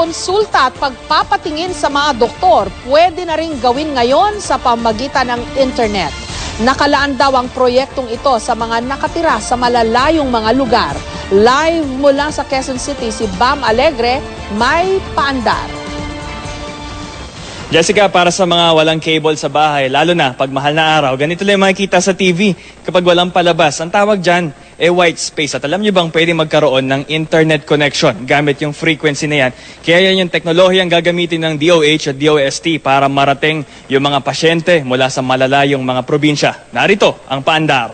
pagkonsulta at pagpapatingin sa mga doktor pwede na rin gawin ngayon sa pamagitan ng internet. Nakalaan daw ang proyektong ito sa mga nakatira sa malalayong mga lugar. Live mula sa Quezon City, si Bam Alegre, may paandar. Jessica, para sa mga walang cable sa bahay, lalo na pag mahal na araw, ganito lang makikita sa TV kapag walang palabas. Ang tawag dyan, white space. At alam nyo bang pwede magkaroon ng internet connection gamit yung frequency na yan? Kaya yan yung teknolohiyang gagamitin ng DOH at DOST para marating yung mga pasyente mula sa malalayong mga probinsya. Narito ang paandar.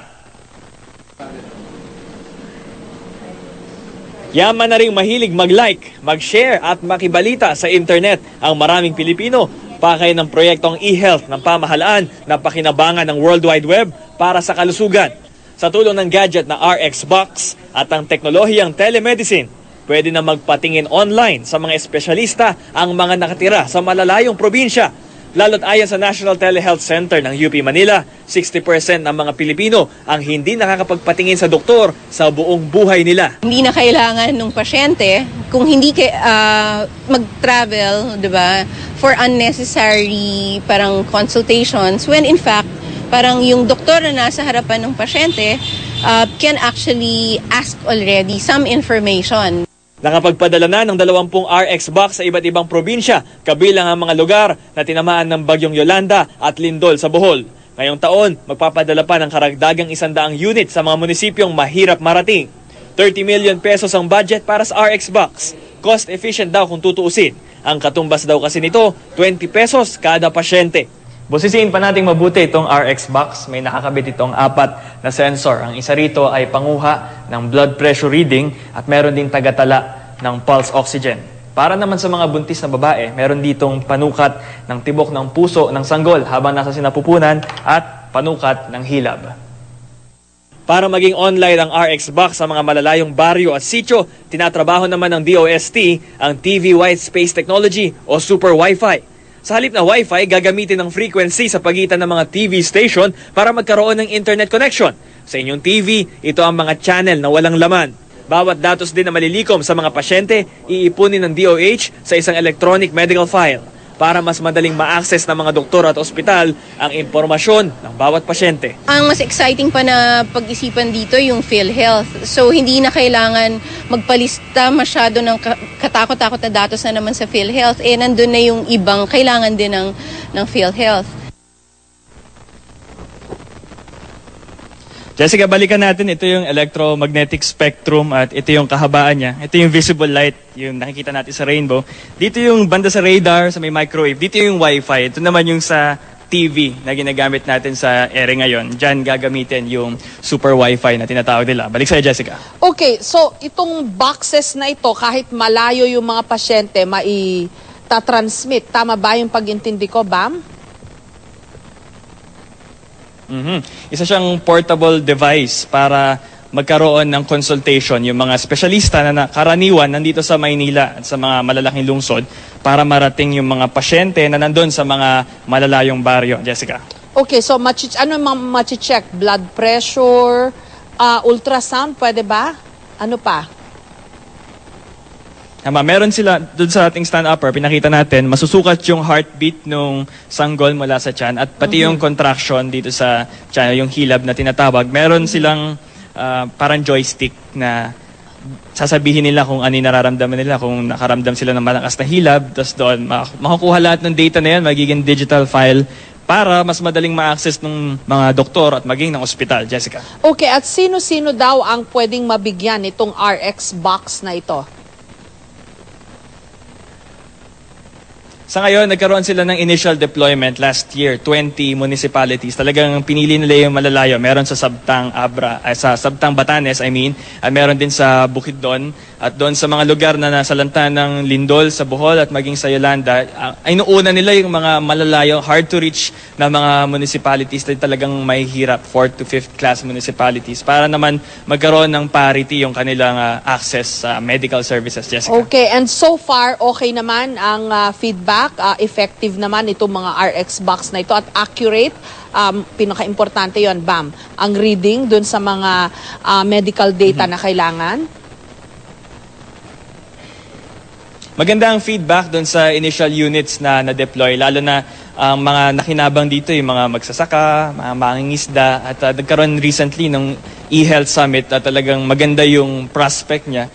Yaman na rin mahilig mag-like, mag-share at makibalita sa internet ang maraming Pilipino. Pakay ng proyektong e-health ng pamahalaan na pakinabangan ng World Wide Web para sa kalusugan. Sa tulong ng gadget na RX Box at ang teknolohiyang telemedicine, pwede na magpatingin online sa mga espesyalista ang mga nakatira sa malalayong probinsya. Lalo't ayon sa National Telehealth Center ng UP Manila, 60% ng mga Pilipino ang hindi nakakapagpatingin sa doktor sa buong buhay nila. Hindi na kailangan ng pasyente kung hindi mag-travel, 'di ba, for unnecessary parang consultations when in fact parang yung doktor na nasa harapan ng pasyente can actually ask already some information. Nakapagpadala na ng 20 RX box sa iba't ibang probinsya, kabilang ang mga lugar na tinamaan ng bagyong Yolanda at Lindol sa Bohol. Ngayong taon, magpapadala pa ng karagdagang 100 unit sa mga munisipyong mahirap marating. 30 million pesos ang budget para sa RX box. Cost efficient daw kung tutuusin. Ang katumbas daw kasi nito, 20 pesos kada pasyente. Busisiin pa nating mabuti itong RX box. May nakakabit itong 4 na sensor. Ang isa rito ay panguha ng blood pressure reading at meron din tagatala ng pulse oxygen. Para naman sa mga buntis na babae, meron ditong panukat ng tibok ng puso ng sanggol habang nasa sinapupunan at panukat ng hilab. Para maging online ang RX box sa mga malalayong baryo at sitio, tinatrabaho naman ng DOST ang TV White Space Technology o Super Wi-Fi. Sa halip na Wi-Fi, gagamitin ng frequency sa pagitan ng mga TV station para magkaroon ng internet connection. Sa inyong TV, ito ang mga channel na walang laman. Bawat datos din na malilikom sa mga pasyente, iipunin ng DOH sa isang electronic medical file para mas madaling ma-access ng mga doktor at ospital ang impormasyon ng bawat pasyente. Ang mas exciting pa na pag-isipan dito yung PhilHealth. So hindi na kailangan magpalista masyado ng katakot-takot na datos na naman sa PhilHealth. Nandun na yung ibang kailangan din ng PhilHealth. Jessica, balikan natin. Ito yung electromagnetic spectrum at ito yung kahabaan niya. Ito yung visible light, yung nakikita natin sa rainbow. Dito yung banda sa radar, sa may microwave. Dito yung Wi-Fi. Ito naman yung sa TV na ginagamit natin sa ere ngayon. Diyan gagamitin yung super Wi-Fi na tinatawag nila. Balik sa'yo, Jessica. Okay, so itong boxes na ito, kahit malayo yung mga pasyente, mai-transmit. Tama ba yung pag-intindi ko, Bam? Isa siyang portable device para magkaroon ng consultation yung mga espesyalista na karaniwan nandito sa Maynila at sa mga malalaking lungsod para marating yung mga pasyente na nandun sa mga malalayong baryo. Jessica. Okay, so ano machi-check? Blood pressure, ultrasound, pwede ba? Ano pa? Meron sila doon sa ating stand-upper, pinakita natin, masusukat yung heartbeat nung sanggol mula sa tiyan at pati yung contraction dito sa tiyan, yung hilab na tinatawag. Meron silang parang joystick na sasabihin nila kung ano yung nararamdaman nila, kung nakaramdam sila ng malakas na hilab, tapos doon makukuha lahat ng data na yan, magiging digital file para mas madaling ma-access ng mga doktor at maging ng ospital. Jessica. Okay, at sino-sino daw ang pwedeng mabigyan itong RX box na ito? Sa ngayon, nagkaroon sila ng initial deployment last year, 20 municipalities. Talagang pinili nila yung malalayo. Meron sa Sabtang sa Sabtang Batanes, meron din sa Bukidnon at doon sa mga lugar na nasa lantan ng Lindol, sa Bohol at maging sa Yolanda. Ay inuuna nila yung mga malalayo, hard to reach na mga municipalities na talagang may hirap, 4th to 5th class municipalities para naman magkaroon ng parity yung kanilang access sa medical services. Jessica. Okay, and so far, okay naman ang feedback. Effective naman itong mga RX box na ito at accurate. Pinaka-importante yon, Bam. Ang reading dun sa mga medical data na kailangan. Maganda ang feedback doon sa initial units na na-deploy, lalo na ang mga nakinabang dito, yung mga magsasaka, mga mangingisda, at nagkaroon recently ng e-health summit at talagang maganda yung prospect niya.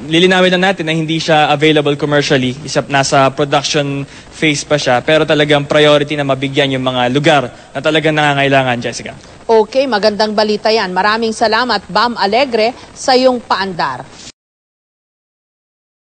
Lilinawin na natin na hindi siya available commercially, nasa production phase pa siya, pero talagang priority na mabigyan yung mga lugar na talagang nangangailangan, Jessica. Okay, magandang balita yan. Maraming salamat, Bam Alegre, sa iyong paandar.